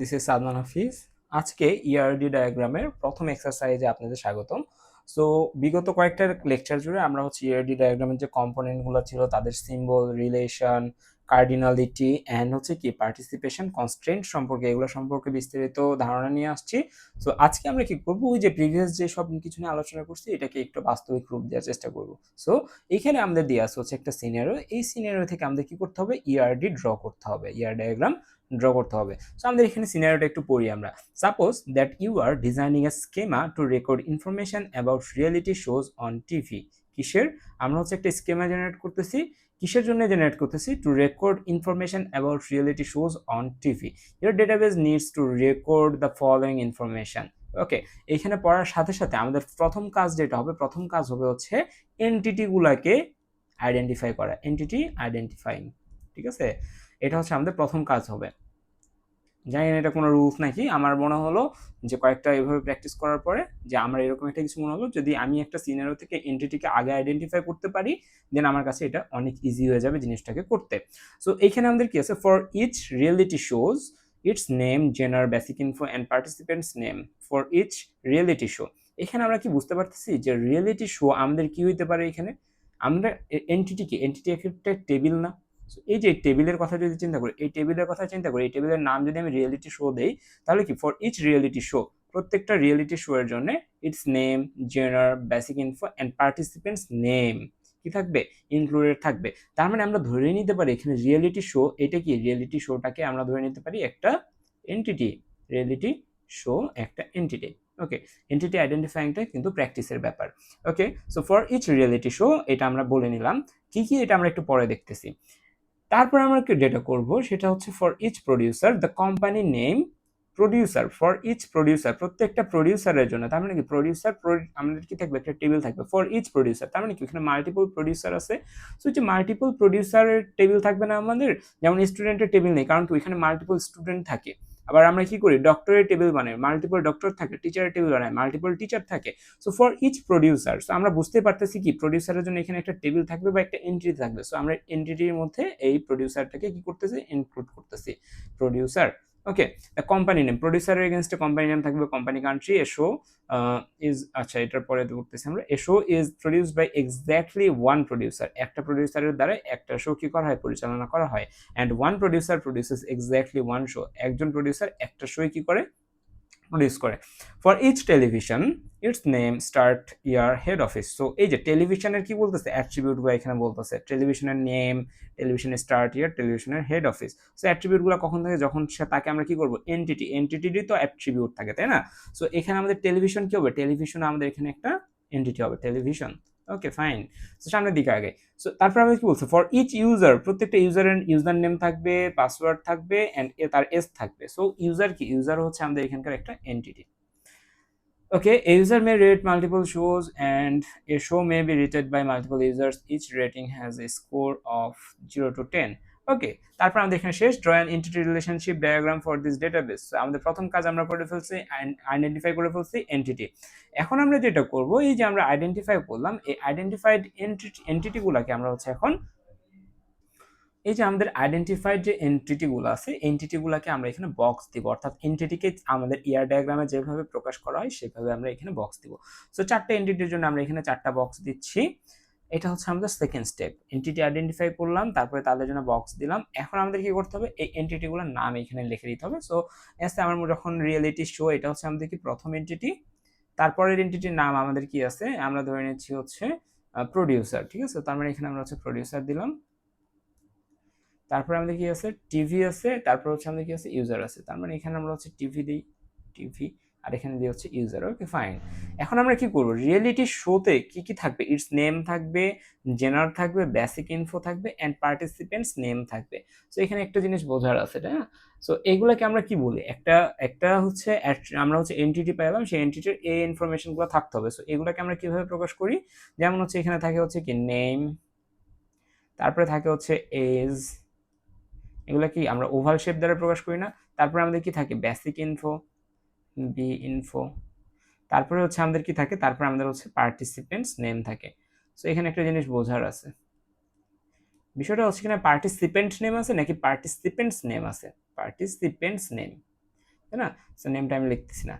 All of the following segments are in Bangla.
দিস ইজ সাদমান হাফিজ। আজকে ইআরডি ডায়াগ্রামের প্রথম এক্সারসাইজে আপনাদের স্বাগতম। সো বিগত কয়েকটা লেকচার জুড়ে আমরা ইআরডি ডায়াগ্রামের যে কম্পোনেন্টগুলো ছিল তাদের সিম্বল, রিলেশন, কার্ডিনালিটি অ্যান্ড কি পার্টিসিপেশন কনস্ট্রেন্ট সম্পর্কে, এগুলো সম্পর্কে বিস্তারিত ধারণা নিয়ে আসছি। সো আজকে আমরা কি করবো, ওই যে প্রিভিয়াস যে সব কিছু নিয়ে আলোচনা করছি এটাকে একটু বাস্তবিক রূপ দেওয়ার চেষ্টা করবো। সো এইখানে আমাদের দিয়ে আসছে একটা সিনারিও, এই সিনারিও থেকে আমাদের কি করতে হবে, ইআরডি ড্র করতে হবে, ইআর ডায়াগ্রাম ড্র করতে হবে। সো আমাদের এখানে সিনারিওটা একটু পড়ি আমরা। Suppose that you are designing a schema to record information about reality shows on TV. কিসের? আমরা একটা স্কেমা জেনারেট করতেছি। কিসের জন্য জেনারেট করতেছি? To record information about reality shows on TV. Your database needs to record the following information. Okay, এখানে পড়ার সাথে সাথে আমাদের প্রথম কাজ যেটা হবে, প্রথম কাজ হবে এন্টিটিগুলোকে আইডেন্টিফাই করা, এন্টিটি আইডেন্টিফাইং। ঠিক আছে, এটা আমাদের প্রথম কাজ হবে। জানি না এটা কোনো রুলস নাকি, আমার মনে হলো যে কয়েকটা এভাবে প্র্যাকটিস করার পরে যে আমার এরকম একটা কিছু মনে হলো, যদি আমি একটা সিনারিও থেকে এন্টিটিকে আগে আইডেন্টিফাই করতে পারি দেন আমার কাছে এটা অনেক ইজি হয়ে যাবে জিনিসটাকে করতে। সো এইখানে আমাদের কি আছে, for each reality shows its name, genre, basic info and participants name for each reality show. এখানে আমরা কি বুঝতে পারতেছি যে রিয়েলিটি শো আমাদের কি হইতে পারে, এখানে আমরা এন্টিটি কি, এন্টিটি একটা টেবিল না? এই যে টেবিলের কথা যদি চিন্তা করি, এই টেবিলের কথা চিন্তা করি, এই টেবিলের নাম যদি আমি রিয়েলিটি শো দেই, তাহলে কি ফর ইচ রিয়েলিটি শো, প্রত্যেকটা রিয়েলিটি শো এর জন্য its name, genre, basic info and participants name কি থাকবে, ইনক্লুডেড থাকবে। তার মানে আমরা ধরে নিতে পারি এখানে রিয়েলিটি শো, এটা কি রিয়েলিটি শোটাকে আমরা ধরে নিতে পারি একটা এন্টিটি, রিয়েলিটি শো একটা এন্টিটি। ওকে, এন্টিটি আইডেন্টিফাইংটা কিন্তু প্র্যাকটিসের ব্যাপার। Okay, so for each reality show এটা আমরা বলে নিলাম। কি কি এটা আমরা একটু পরে দেখতেছি। তারপর আমরা কি ডেটা করব, সেটা for each producer the company name, producer for each producer, প্রত্যেকটা প্রডিউসারের জন্য। তার মানে কি প্রডিউসার, আমাদের কি থাকবে, একটা টেবিল থাকবে ফর ইচ প্রডিউসার। তার মানে কি এখানে মাল্টিপল প্রডিউসার আছে, সো যে মাল্টিপল প্রডিউসারের টেবিল থাকবে না আমাদের, যেমন স্টুডেন্টের টেবিল নেই, কারণ কি ওইখানে মাল্টিপল স্টুডেন্ট থাকে। আবার আমরা কি করি, ডক্টরের টেবিল বানাই, মাল্টিপল ডক্টর থাকে, টিচারের টেবিল বানাই, মাল্টিপল টিচার থাকে। So for each producer, so আমরা বুঝতে পারতেছি কি প্রডিউসারের জন্য এখানে একটা টেবিল থাকবে বা একটা এন্টিটি থাকবে। সো আমরা এন্টিটির মধ্যে এই প্রডিউসারটাকে কি করতেছি, ইনক্লুড করতেছি, প্রডিউসার। ওকে, কোম্পানি নেম, প্রডিউসারের এগেনস্টে কোম্পানি নেম থাকবে, কোম্পানি কান্ট্রি, এশো ইজ, আচ্ছা এটার পরে করতেছি আমরা, a show is produced by exactly one producer, একটা প্রডিউসারের দ্বারা একটা শো কি করা হয়, পরিচালনা করা হয়। And one producer produces exactly one show, একজন প্রডিউসার একটা শো কি করে, প্রডিউস করে। For each television its name, start, year, head office. So এই যে টেলিভিশনের কি বলতেছে, অ্যাট্রিবিউটগুলো এখানে বলতেছে, টেলিভিশনের নেম, টেলিভিশনের স্টার্ট ইয়ার, টেলিভিশনের হেড অফিস। সো অ্যাট্রিবিউটগুলো কখন থাকে, যখন সে তাকে আমরা কি করবো, এন্টিটি, এন্টিটিরই তো অ্যাট্রিবিউট থাকে তাই না? সো এখানে আমাদের টেলিভিশন কি হবে, টেলিভিশন আমাদের এখানে একটা এন্টিটি হবে, টেলিভিশন। Okay fine. সো সামনের দিকে আগে। সো তারপর আমি কি বলছি, ফর ইচ ইউজার, প্রত্যেকটা ইউজারের ইউজার নেম থাকবে, পাসওয়ার্ড থাকবে এন্ড তার এস থাকবে। সো ইউজার কি, ইউজার আমাদের এখানকার একটা entity. Okay, a user may rate multiple shows and a show may be rated by multiple users. Each rating has a score of 0 to 10. ওকে, তারপর আমাদের এখানে শেষ, draw an entity relationship diagram for this database. আমাদের প্রথম কাজ আমরা করে ফেলছি, আইডেন্টিফাই করে ফেলছি এন্টিটি। এখন আমরা যেটা করব, এই যে আমরা আইডেন্টিফাই করলাম, এই আইডেন্টিফাইড এন্টিটিগুলোকে আমরা এখন, এই যে আমাদের আইডেন্টিফাইড যে এন্টিটিগুলো আছে, এন্টিটিগুলোকে আমরা এখানে বক্স দিব, অর্থাৎ এন্টিটিকে আমাদের ইয়ার ডায়াগ্রামে যেভাবে প্রকাশ করা হয় সেভাবে আমরা এখানে বক্স দিব। সো চারটা এন্টিটির জন্য আমরা এখানে চারটা বক্স দিচ্ছি। এটা আমাদের সেকেন্ড স্টেপ, এন্টিটি আইডেন্টিফাই করলাম, তারপরে তাদের জন্য বক্স দিলাম। এখন আমাদের কি করতে হবে, এই এন্টিটিগুলোর নাম এখানে লিখে দিতে হবে। সো এসে আমার যখন রিয়েলিটি শো, এটা আমাদের কি প্রথম এন্টিটি, তারপরের এন্টিটির নাম আমাদের কি আছে, আমরা ধরে নিচ্ছি প্রডিউসার। ঠিক আছে, তার মানে এখানে আমরা প্রডিউসার দিলাম। তারপরে আমাদের কি আছে, টিভি আছে, তারপর আমাদের কি আছে, ইউজার আছে। তার মানে এখানে আমরা টিভি দিই, টিভি, আর এখানে দিয়ে ইউজার। Okay fine. এখন আমরা কি করব, রিয়েলিটি শোতে কি কি থাকবে, ইটস নেম থাকবে, জেনার থাকবে, বেসিক ইনফো থাকবে এন্ড পার্টিসিপেন্টস নেম থাকবে। সো এখানে একটা জিনিস বোঝার আছে, তাই না? সো এগুলোকে আমরা কি বলি, একটা একটা আমরা এন্টিটি পেলাম, সেই এন্টিটির এই ইনফরমেশনগুলো থাকতে হবে। সো এগুলোকে আমরা কিভাবে প্রকাশ করি, যেমন এখানে থাকে কি নেম, তারপরে থাকে এজ, এগুলো কি আমরা ওভাল শেপ দ্বারা প্রকাশ করি না? তারপরে আমাদের কি থাকে, বেসিক ইনফো, বি ইনফো, তারপরে আমাদের কি থাকে, তারপরে আমাদের পার্টিসিপেন্টস নেম থাকে। সো এখানে একটা জিনিস বোঝার আছে, বিষয়টা কিনা পার্টিসিপেন্ট নেম আছে নাকি পার্টিসিপেন্টস নেম আছে, পার্টিসিপেন্টস নেম। তাই না? সো নেমটা আমি লিখতেছি না।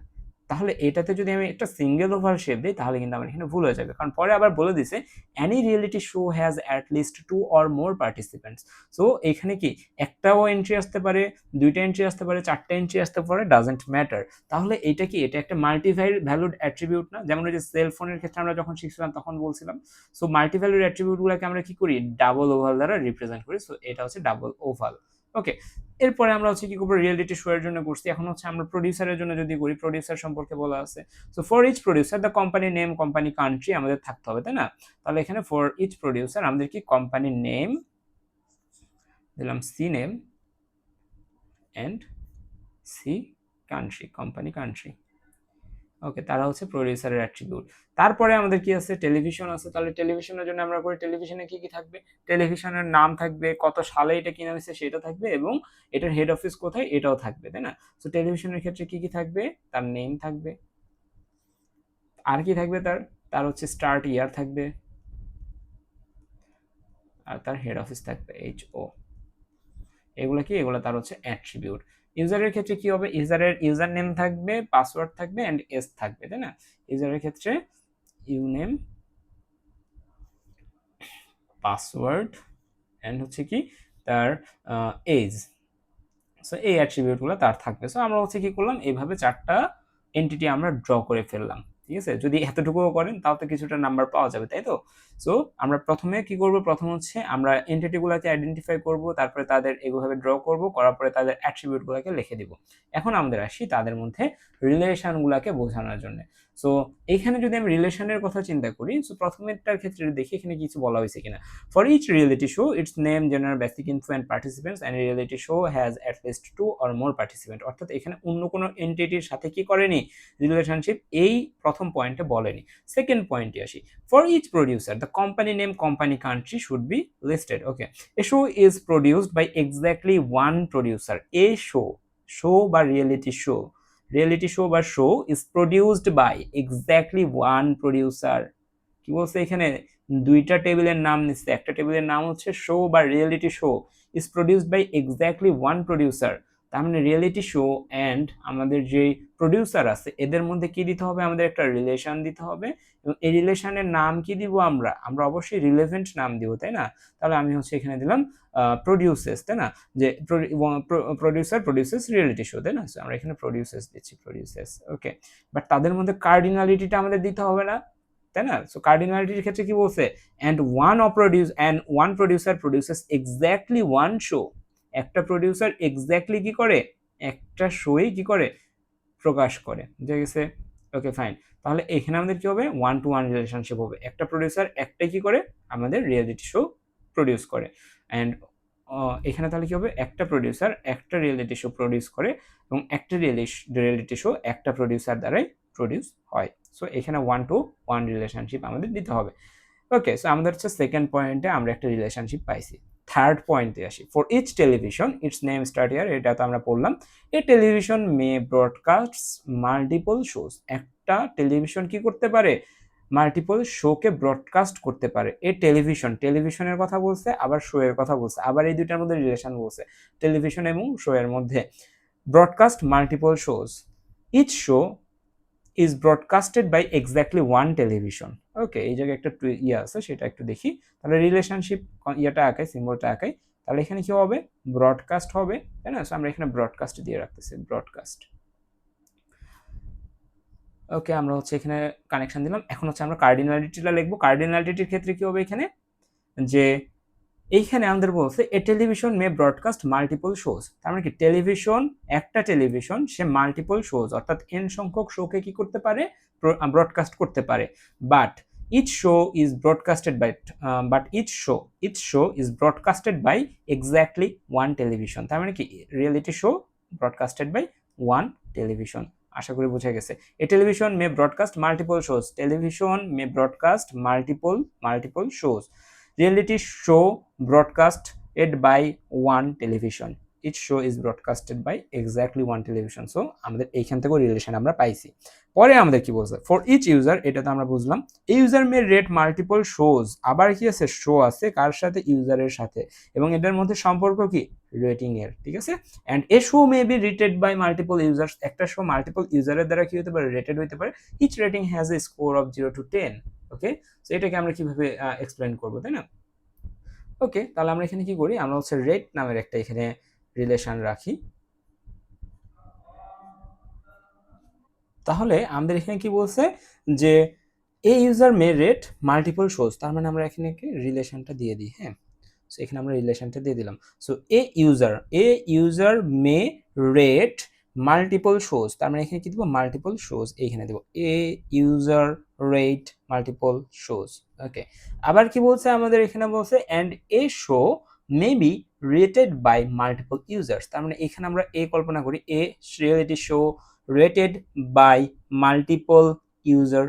তাহলে এটাতে যদি আমি একটা সিঙ্গেল ওভাল শেপ দিই তাহলে কিন্তু আমার এখানে ভুল হয়ে যাবে, কারণ পরে আবার বলে দিছে any reality show has at least 2 or more participants. So এখানে কি একটাও এন্ট্রি আসতে পারে, দুইটা এন্ট্রি আসতে পারে, চারটা এন্ট্রি আসতে পারে, ডাজেন্ট ম্যাটার। তাহলে এটা কি, এটা একটা মাল্টি ভ্যালুড অ্যাট্রিবিউট না? যেমন ওই যে সেল ফোনের ক্ষেত্রে আমরা যখন শিখছিলাম তখন বলছিলাম। সো মাল্টি ভ্যালুড অ্যাট্রিবিউটগুলোকে আমরা কি করি, ডাবল ওভাল দ্বারা রিপ্রেজেন্ট করি। সো এটা হচ্ছে ডাবল ওভাল। ওকে, এরপরে আমরা হচ্ছে কি করবো, রিয়েলিটি শো এর জন্য করছি। এখন হচ্ছে আমরা প্রডিউসারের জন্য যদি করি, প্রডিউসার সম্পর্কে বলা আছে। So for each producer the company name, company country আমাদের থাকতে হবে, তাই না? তাহলে এখানে ফর ইচ প্রডিউসার আমাদের কি কোম্পানি নেম দিলাম, C name and C country, company country. Okay, তারা হচ্ছে প্রডিউসারের অ্যাট্রিবিউট। তারপরে আমাদের কি আছে, টেলিভিশন আছে। তাহলে টেলিভিশনের জন্য আমরা করি, টেলিভিশনে কি কি থাকবে, টেলিভিশনের নাম থাকবে, কত সালে এটা কিনা হয়েছে সেটা থাকবে, এবং এটার হেড অফিস কোথায় এটাও থাকবে, তাই না? তো টেলিভিশনের ক্ষেত্রে কি কি থাকবে, তার নেম থাকবে, আর কি থাকবে, তার তার হচ্ছে স্টার্ট ইয়ার থাকবে, আর তার হেড অফিস থাকবে, HO। এগুলো কি, এগুলো তার হচ্ছে অ্যাট্রিবিউট। ইউজারের ক্ষেত্রে কি হবে, ইউজারের ইউজার নেম থাকবে, পাসওয়ার্ড থাকবে এন্ড এস থাকবে, তাই না? ইউজারের ক্ষেত্রে ইউ নেম, পাসওয়ার্ড এন্ড হচ্ছে কি তার এজ। সো এই অ্যাট্রিবিউটগুলো তার থাকবে। সো আমরা হচ্ছে কি করলাম, এইভাবে চারটা এন্টিটি আমরা ড্র করে ফেললাম। ঠিক আছে, যদি এতটুকুও করেন তাও তো কিছুটা নাম্বার পাওয়া যাবে, তাই তো? সো আমরা প্রথমে কি করব, প্রথম হচ্ছে আমরা এন্টিটিগুলোকে আইডেন্টিফাই করব, তারপরে তাদের এভাবে ড্র করব, করার পরে তাদের অ্যাট্রিবিউটগুলোকে লিখে দিব। এখন আমাদের আসি তাদের মধ্যে রিলেশনগুলোকে বোঝানোর জন্য। সো এখানে যদি আমি রিলেশনের কথা চিন্তা করি, সো প্রথমেরটার ক্ষেত্রে দেখি এখানে কিছু বলা হয়েছে কিনা। For each reality show, its name, genre, basic info and participants, and a reality show has at least 2 or more participants. অর্থাৎ এখানে অন্য কোনো এন্টিটির সাথে কি করেনি, রিলেশনশিপ, এই প্রথম পয়েন্টে বলেনি। সেকেন্ড পয়েন্টে আসি। For each producer, the company name, company country should be listed. Okay. A show is produced by exactly one producer. A show বা reality show বা show is produced by exactly one producer. কি বলছে এখানে, দুইটা টেবিলের নাম নিচ্ছে। একটা টেবিলের নাম হচ্ছে শো বা reality show is produced by exactly one producer. তার মানে রিয়েলিটি শো অ্যান্ড আমাদের যে প্রডিউসার আছে এদের মধ্যে কি দিতে হবে, আমাদের একটা রিলেশন দিতে হবে, এবং এই রিলেশনের নাম কি দিব, আমরা অবশ্যই রিলেভেন্ট নাম দিব, তাই না? তাহলে আমি হচ্ছে এখানে দিলাম প্রডিউসেস, তাই না? যে প্রডিউসার প্রডিউসেস রিয়েলিটি শো, তাই না? আমরা এখানে প্রডিউসেস দিচ্ছি, প্রডিউসেস। ওকে, বাট তাদের মধ্যে কার্ডিনালিটিটা আমাদের দিতে হবে না, তাই না? সো কার্ডিনালিটির ক্ষেত্রে কি বলছে, and one producer produces exactly one show. একটা প্রডিউসার এক্স্যাক্টলি কি করে, একটা শোই কি করে, প্রকাশ করে, বুঝে গেছে? ওকে, ফাইন। তাহলে এখানে আমাদের কি হবে, 1 to 1 রিলেশনশিপ হবে। একটা প্রডিউসার একটাই কি করে, আমাদের রিয়েলিটি শো প্রডিউস করে। অ্যান্ড এখানে তাহলে কি হবে, একটা প্রডিউসার একটা রিয়েলিটি শো প্রডিউস করে, এবং একটা রিয়েলিটি শো একটা প্রডিউসার দ্বারাই প্রডিউস হয়। সো এখানে 1 to 1 রিলেশনশিপ আমাদের দিতে হবে। ওকে, সো আমাদের হচ্ছে সেকেন্ড পয়েন্টে আমরা একটা রিলেশনশিপ পাইছি। থার্ড পয়েন্টে আসি। For each television its name start year, এটা তো আমরা পড়লাম। A television may broadcast multiple shows. একটা টেলিভিশন কি করতে পারে, মাল্টিপল শোকে ব্রডকাস্ট করতে পারে। এ টেলিভিশনের কথা বলছে, আবার শো এর কথা বলছে, আবার এই দুইটার মধ্যে রিলেশন বলছে, টেলিভিশন এবং শো এর মধ্যে। Broadcast multiple shows, each show is broadcasted by exactly one television. Okay, এই জায়গায় একটা ইয়ে আছে, সেটা একটু দেখি। তাহলে রিলেশনশিপ ইয়েটা আঁকাই, সিম্বলটা আঁকাই। তাহলে এখানে কি হবে, ব্রডকাস্ট হবে, তাই না? আমরা এখানে ব্রডকাস্ট দিয়ে রাখতেছি, ব্রডকাস্ট। ওকে, আমরা হচ্ছে এখানে কানেকশন দিলাম। এখন হচ্ছে আমরা কার্ডিনালিটিটা লিখবো। কার্ডিনালিটির ক্ষেত্রে কি হবে এখানে, যে এইখানে আমাদের বলছে a television may broadcast multiple shows. তার মানে কি, একটা টেলিভিশন সে মাল্টিপল শোজ অর্থাৎ এন সংখ্যক শোকে কি করতে পারে, ব্রডকাস্ট করতে পারে। But each show is broadcasted by each show is broadcasted by exactly one television. তার মানে কি, reality show broadcasted by one television. আশা করি বুঝে গেছে। A television may broadcast multiple shows, television may broadcast multiple shows, reality show broadcasted by one television. Each show is broadcasted by exactly one television. So আমাদের এইখান থেকেও রিলেশন আমরা পাইছি। পরে আমাদের কি বলছে, ফর ইচ ইউজার, এটা তো আমরা বুঝলাম। এই user may rate multiple shows, আবার কি আছে, শো আছে কার সাথে, ইউজারের সাথে, এবং এটার মধ্যে সম্পর্ক কি, রেটিং এর, ঠিক আছে। And a show may be rated by multiple users, একটা শো মাল্টিপল ইউজারের দ্বারা কি হতে পারে, রেটেড হতে পারে। Each rating has a score of 0 to 10। Okay, so এটাকে আমরা কিভাবে এক্সপ্লেন করবো, তাই না? ওকে, তাহলে আমরা এখানে কি করি, আমরা হচ্ছে রেট নামের একটা এখানে রিলেশন রাখি। তাহলে আমাদের এখানে কি বলছে যে এ user may rate multiple shows, তার মানে আমরা এখানে রিলেশনটা দিয়ে দিই। হ্যাঁ, সো এখানে আমরা রিলেশনটা দিয়ে দিলাম। So a user may rate multiple shows, তার মানে এখানে কি দিব, মাল্টিপল শোজ এইখানে দেব, a user rate multiple shows. Okay, আবার কি বলছে আমাদের এখানে, বলছে and a show may be rated by multiple users, তার মানে এখানে আমরা এ কল্পনা করি, a reality show rated by multiple user,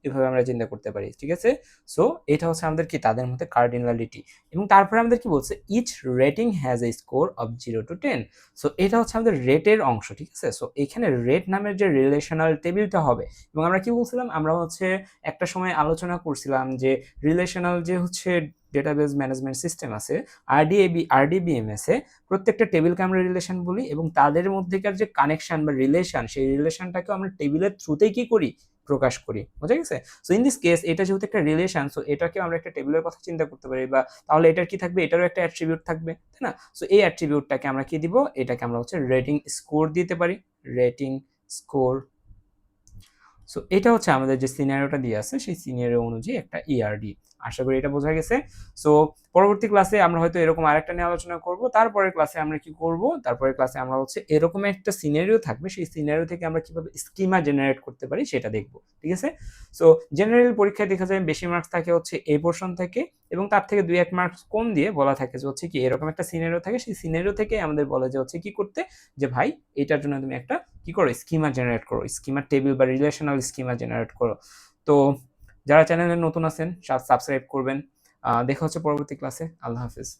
এভাবে আমরা চিন্তা করতে পারি, ঠিক আছে। সো এটা হচ্ছে আমাদের কি, তাদের মধ্যে কার্ডিনালিটি। এবং তারপরে আমাদের কি বলছে, each rating has a score of 0 to 10। So এটা হচ্ছে আমাদের রেটের অংশ, ঠিক আছে। সো এখানে রেট নামের যে রিলেশনাল টেবিলটা হবে, এবং আমরা কি বলছিলাম, আমরা হচ্ছে একটা সময় আলোচনা করছিলাম যে রিলেশনাল যে হচ্ছে ডেটাবেস ম্যানেজমেন্ট সিস্টেম আছে, আরডিবিএমএস এ প্রত্যেকটা টেবিলকে আমরা রিলেশন বলি, এবং তাদের মধ্যেকার যে কানেকশন বা রিলেশন, সেই রিলেশনটাকে আমরা টেবিলের থ্রুতেই কি করি, প্রকাশ করি, বুঝা গেছে। সো ইন দিস কেস এটা যেহেতু একটা রিলেশন, সো এটাকে আমরা একটা টেবিলের কথা চিন্তা করতে পারি, বা তাহলে এটার কি থাকবে, এটারও একটা অ্যাট্রিবিউট থাকবে, তাই না। সো এই অ্যাট্রিবিউটটাকে আমরা কি দিব, এটাকে আমরা হচ্ছে রেটিং স্কোর দিতে পারি, রেটিং স্কোর। সো এটা হচ্ছে আমাদের যে সিনারিওটা দিয়ে আছে, সেই সিনারিও অনুযায়ী একটা ইআরডি। আশা করি এটা বোঝা গেছে। সো পরবর্তী ক্লাসে আমরা হয়তো এরকম আরেকটা নিয়ে আলোচনা করব। তারপরের ক্লাসে আমরা কি করব, তারপরের ক্লাসে আমরা হচ্ছে এরকম একটা সিনারিও থাকবে, সেই সিনারিও থেকে আমরা কিভাবে স্কিমা জেনারেট করতে পারি সেটা দেখব, ঠিক আছে। সো জেনারেল পরীক্ষায় দেখা যায় বেশি মার্কস থাকে হচ্ছে এই পোর্শন থেকে, এবং তার থেকে 2-1 মার্কস কম দিয়ে বলা থাকে যে হচ্ছে কি এরকম একটা সিনারিও থাকে, সেই সিনারিও থেকে আমাদের বলে যে হচ্ছে কি করতে, যে ভাই এটার জন্য তুমি একটা কি করো, স্কিমা জেনারেট করো, স্কিমা টেবিল বা রিলেশনাল স্কিমা জেনারেট করো। তো যারা চ্যানেলে নতুন আছেন সাবস্ক্রাইব করবেন। দেখা হচ্ছে পরবর্তী ক্লাসে। আল্লাহ হাফিজ।